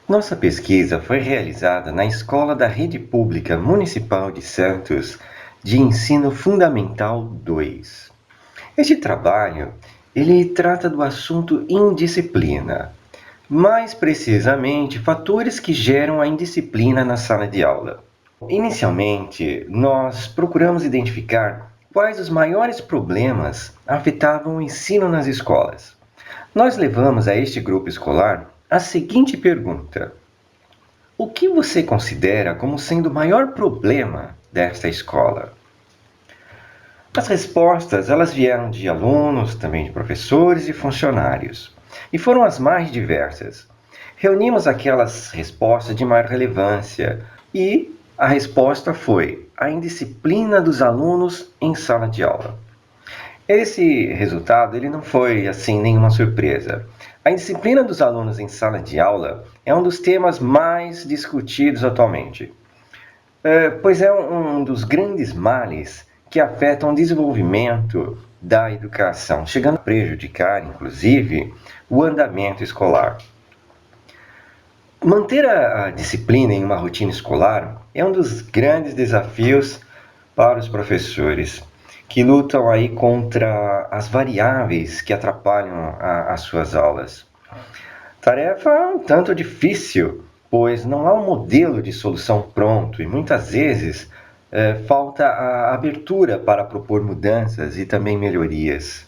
Nossa pesquisa foi realizada na Escola da Rede Pública Municipal de Santos de Ensino Fundamental 2. Este trabalho, ele trata do assunto indisciplina, mais precisamente fatores que geram a indisciplina na sala de aula. Inicialmente, nós procuramos identificar quais os maiores problemas afetavam o ensino nas escolas. Nós levamos a este grupo escolar a seguinte pergunta: o que você considera como sendo o maior problema desta escola? As respostas, elas vieram de alunos, também de professores e funcionários, e foram as mais diversas. Reunimos aquelas respostas de maior relevância e a resposta foi a indisciplina dos alunos em sala de aula. Esse resultado ele não foi assim nenhuma surpresa. A indisciplina dos alunos em sala de aula é um dos temas mais discutidos atualmente, pois é um dos grandes males que afetam o desenvolvimento da educação, chegando a prejudicar, inclusive, o andamento escolar. Manter a disciplina em uma rotina escolar é um dos grandes desafios para os professores, que lutam aí contra as variáveis que atrapalham as suas aulas. Tarefa um tanto difícil, pois não há um modelo de solução pronto e muitas vezes falta a abertura para propor mudanças e também melhorias.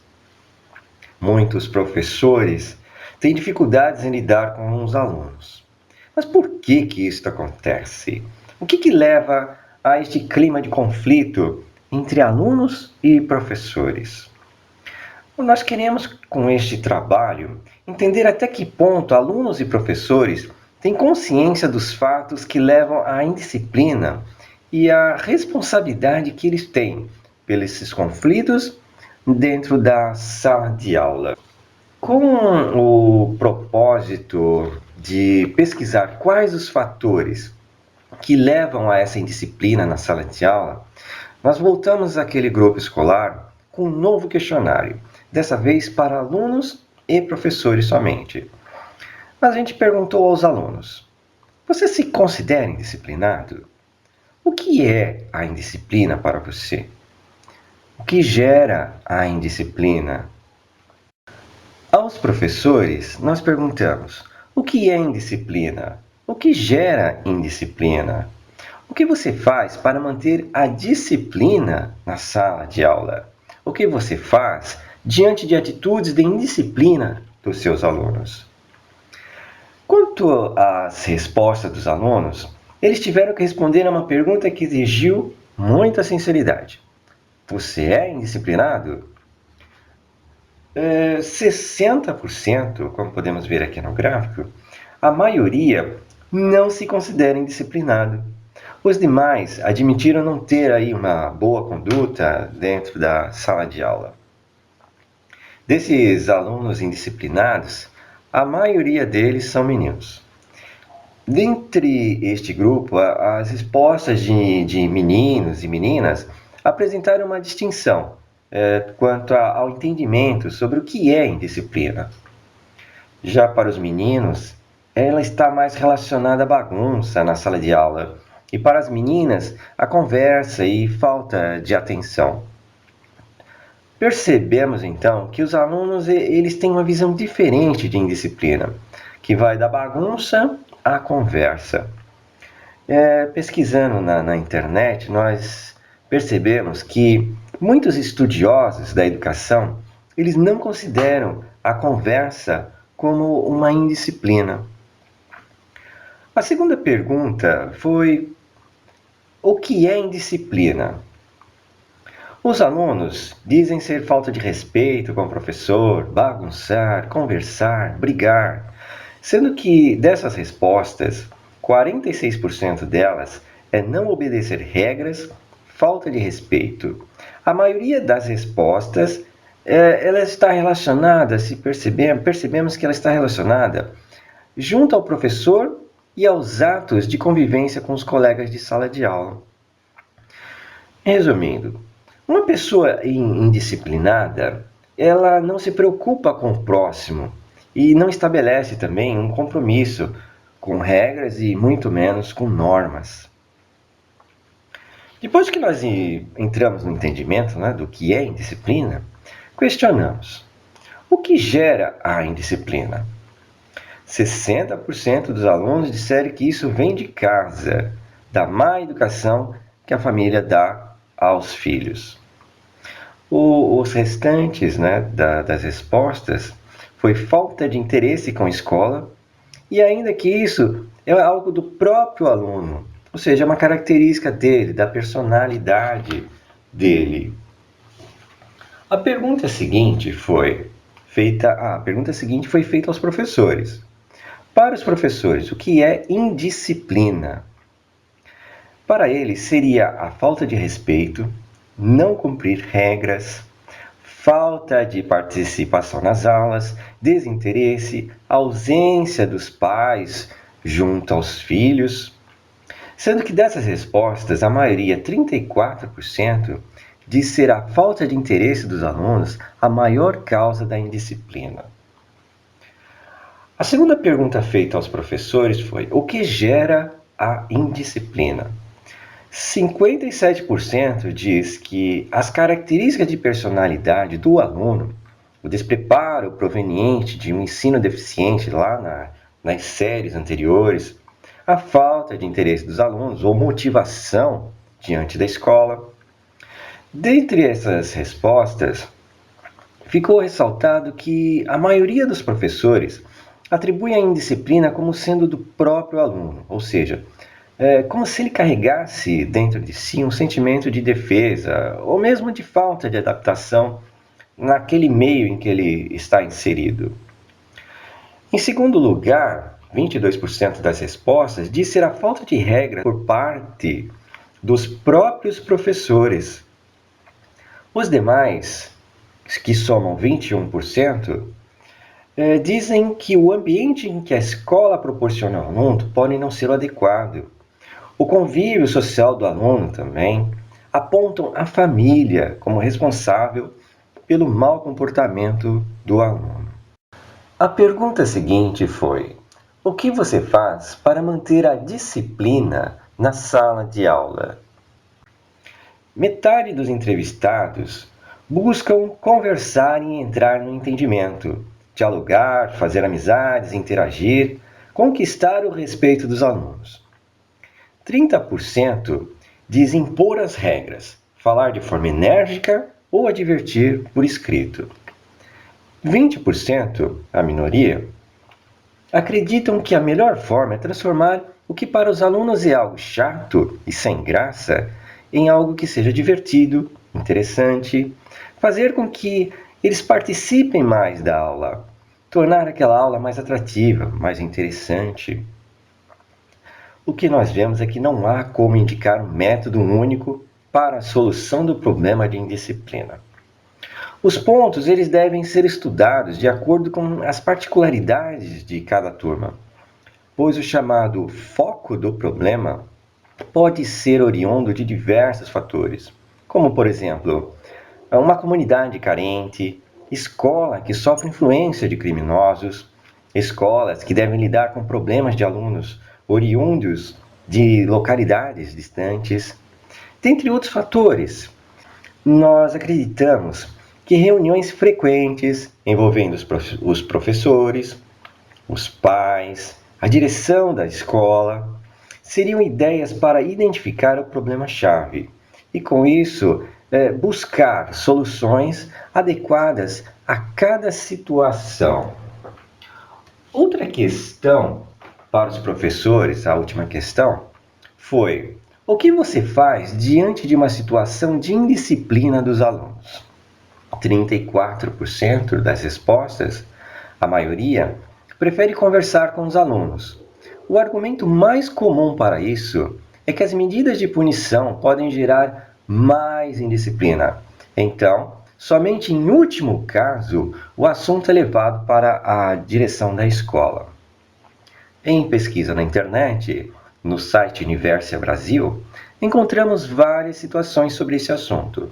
Muitos professores têm dificuldades em lidar com os alunos. Mas por que isso acontece? O que leva a este clima de conflito entre alunos e professores? Nós queremos, com este trabalho, entender até que ponto alunos e professores têm consciência dos fatos que levam à indisciplina e a responsabilidade que eles têm pelos conflitos dentro da sala de aula. Com o propósito de pesquisar quais os fatores que levam a essa indisciplina na sala de aula, nós voltamos àquele grupo escolar com um novo questionário, dessa vez para alunos e professores somente. A gente perguntou aos alunos: você se considera indisciplinado? O que é a indisciplina para você? O que gera a indisciplina? Aos professores, nós perguntamos: o que é indisciplina? O que gera indisciplina? O que você faz para manter a disciplina na sala de aula? O que você faz diante de atitudes de indisciplina dos seus alunos? Quanto às respostas dos alunos, eles tiveram que responder a uma pergunta que exigiu muita sinceridade. Você é indisciplinado? 60%, como podemos ver aqui no gráfico, a maioria não se considera indisciplinado. Os demais admitiram não ter aí uma boa conduta dentro da sala de aula. Desses alunos indisciplinados, a maioria deles são meninos. Dentre este grupo, as respostas de meninos e meninas apresentaram uma distinção quanto ao entendimento sobre o que é indisciplina. Já para os meninos, ela está mais relacionada à bagunça na sala de aula, e para as meninas, a conversa e falta de atenção. Percebemos então que os alunos eles têm uma visão diferente de indisciplina, que vai da bagunça à conversa. Pesquisando na internet, nós percebemos que muitos estudiosos da educação eles não consideram a conversa como uma indisciplina. A segunda pergunta foi: o que é indisciplina? Os alunos dizem ser falta de respeito com o professor, bagunçar, conversar, brigar, sendo que dessas respostas, 46% delas é não obedecer regras, falta de respeito. A maioria das respostas ela está relacionada, se percebemos que ela está relacionada junto ao professor e aos atos de convivência com os colegas de sala de aula. Resumindo, uma pessoa indisciplinada, ela não se preocupa com o próximo e não estabelece também um compromisso com regras e muito menos com normas. Depois que nós entramos no entendimento, né, do que é indisciplina, questionamos: o que gera a indisciplina? 60% dos alunos disseram que isso vem de casa, da má educação que a família dá aos filhos. Os restantes, né, das respostas foi falta de interesse com a escola, e ainda que isso é algo do próprio aluno, ou seja, é uma característica dele, da personalidade dele. A pergunta seguinte foi feita aos professores. Para os professores, o que é indisciplina? Para eles, seria a falta de respeito, não cumprir regras, falta de participação nas aulas, desinteresse, ausência dos pais junto aos filhos. Sendo que dessas respostas, a maioria, 34%, diz ser a falta de interesse dos alunos a maior causa da indisciplina. A segunda pergunta feita aos professores foi: o que gera a indisciplina? 57% diz que as características de personalidade do aluno, o despreparo proveniente de um ensino deficiente lá nas séries anteriores, a falta de interesse dos alunos ou motivação diante da escola. Dentre essas respostas, ficou ressaltado que a maioria dos professores atribui a indisciplina como sendo do próprio aluno, ou seja, como se ele carregasse dentro de si um sentimento de defesa ou mesmo de falta de adaptação naquele meio em que ele está inserido. Em segundo lugar, 22% das respostas diz ser a falta de regra por parte dos próprios professores. Os demais, que somam 21%, dizem que o ambiente em que a escola proporciona ao aluno pode não ser o adequado. O convívio social do aluno também apontam a família como responsável pelo mau comportamento do aluno. A pergunta seguinte foi: o que você faz para manter a disciplina na sala de aula? Metade dos entrevistados buscam conversar e entrar no entendimento, dialogar, fazer amizades, interagir, conquistar o respeito dos alunos. 30% diz impor as regras, falar de forma enérgica ou advertir por escrito. 20%, a minoria, acreditam que a melhor forma é transformar o que para os alunos é algo chato e sem graça em algo que seja divertido, interessante, fazer com que eles participem mais da aula, tornar aquela aula mais atrativa, mais interessante. O que nós vemos é que não há como indicar um método único para a solução do problema de indisciplina. Os pontos eles devem ser estudados de acordo com as particularidades de cada turma, pois o chamado foco do problema pode ser oriundo de diversos fatores, como, por exemplo, uma comunidade carente, escola que sofre influência de criminosos, escolas que devem lidar com problemas de alunos oriundos de localidades distantes, dentre outros fatores. Nós acreditamos que reuniões frequentes envolvendo os professores, os pais, a direção da escola, seriam ideias para identificar o problema-chave e, com isso, buscar soluções adequadas a cada situação. Outra questão para os professores, a última questão, foi: o que você faz diante de uma situação de indisciplina dos alunos? 34% das respostas, a maioria, prefere conversar com os alunos. O argumento mais comum para isso é que as medidas de punição podem gerar mais indisciplina. Então, somente em último caso, o assunto é levado para a direção da escola. Em pesquisa na internet, no site Universo Brasil, encontramos várias situações sobre esse assunto.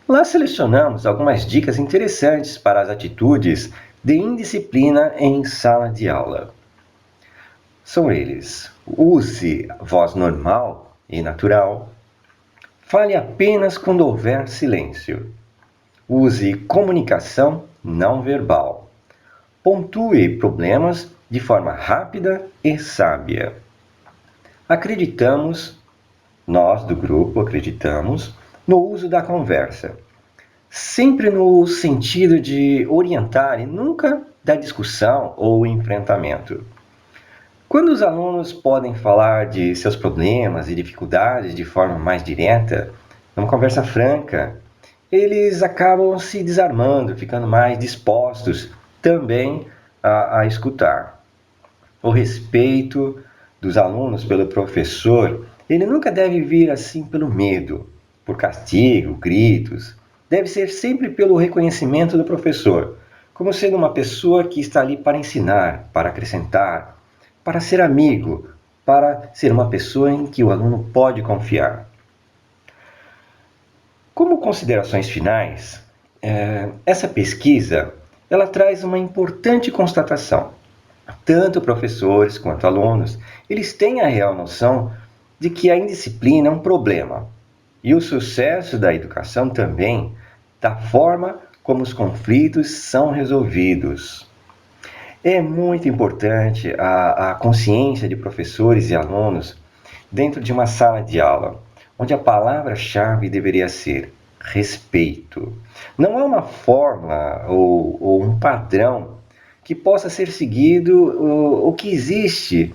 Lá selecionamos algumas dicas interessantes para as atitudes de indisciplina em sala de aula. são eles: use voz normal e natural, fale apenas quando houver silêncio, use comunicação não verbal, pontue problemas de forma rápida e sábia. Nós do grupo acreditamos no uso da conversa, sempre no sentido de orientar e nunca da discussão ou enfrentamento. Quando os alunos podem falar de seus problemas e dificuldades de forma mais direta, numa conversa franca, eles acabam se desarmando, ficando mais dispostos também a escutar. O respeito dos alunos pelo professor, ele nunca deve vir assim pelo medo, por castigo, gritos. Deve ser sempre pelo reconhecimento do professor, como sendo uma pessoa que está ali para ensinar, para acrescentar, para ser amigo, para ser uma pessoa em que o aluno pode confiar. Como considerações finais, essa pesquisa ela traz uma importante constatação. Tanto professores quanto alunos, eles têm a real noção de que a indisciplina é um problema. E o sucesso da educação também, da forma como os conflitos são resolvidos. É muito importante a consciência de professores e alunos dentro de uma sala de aula, onde a palavra-chave deveria ser respeito. Não há uma fórmula ou um padrão que possa ser seguido. O que existe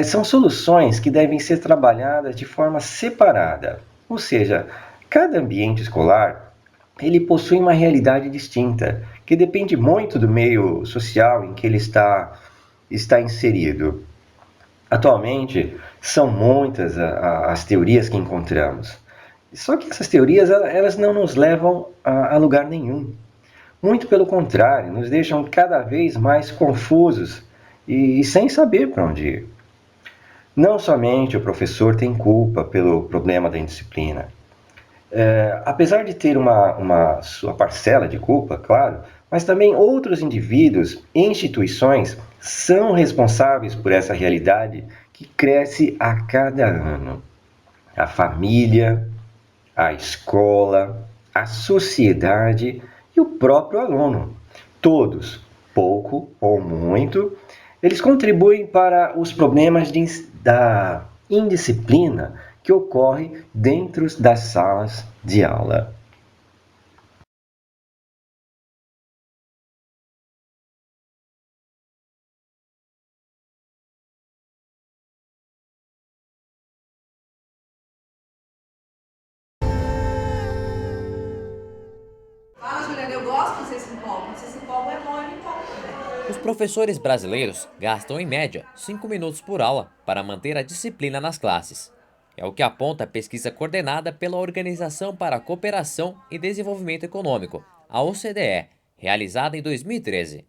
são soluções que devem ser trabalhadas de forma separada. Ou seja, cada ambiente escolar ele possui uma realidade distinta, que depende muito do meio social em que ele está inserido. Atualmente, são muitas as teorias que encontramos. Só que essas teorias elas não nos levam a lugar nenhum. Muito pelo contrário, nos deixam cada vez mais confusos e sem saber para onde ir. Não somente o professor tem culpa pelo problema da indisciplina. Apesar de ter uma sua parcela de culpa, claro, mas também outros indivíduos e instituições são responsáveis por essa realidade que cresce a cada ano. A família, a escola, a sociedade e o próprio aluno. Todos, pouco ou muito, eles contribuem para os problemas da indisciplina que ocorre dentro das salas de aula. Fala, Juliana, eu gosto que você se empolga. Você se empolga é bom, eu me empolgo também. Os professores brasileiros gastam em média 5 minutos por aula para manter a disciplina nas classes. É o que aponta a pesquisa coordenada pela Organização para a Cooperação e Desenvolvimento Econômico, a OCDE, realizada em 2013.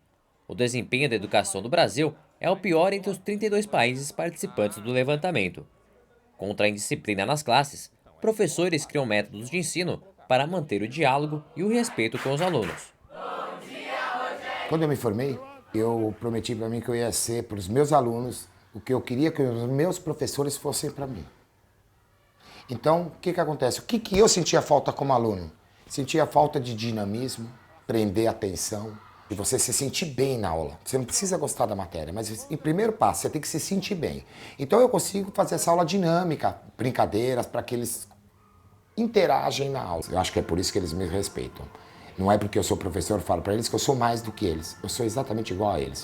O desempenho da educação do Brasil é o pior entre os 32 países participantes do levantamento. Contra a indisciplina nas classes, professores criam métodos de ensino para manter o diálogo e o respeito com os alunos. Quando eu me formei, eu prometi para mim que eu ia ser para os meus alunos o que eu queria que os meus professores fossem para mim. Então, o que acontece? O que eu sentia falta como aluno? Sentia falta de dinamismo, prender atenção, de você se sentir bem na aula. Você não precisa gostar da matéria, mas em primeiro passo, você tem que se sentir bem. Então eu consigo fazer essa aula dinâmica, brincadeiras, para que eles interagem na aula. Eu acho que é por isso que eles me respeitam. Não é porque eu sou professor, eu falo para eles que eu sou mais do que eles. Eu sou exatamente igual a eles.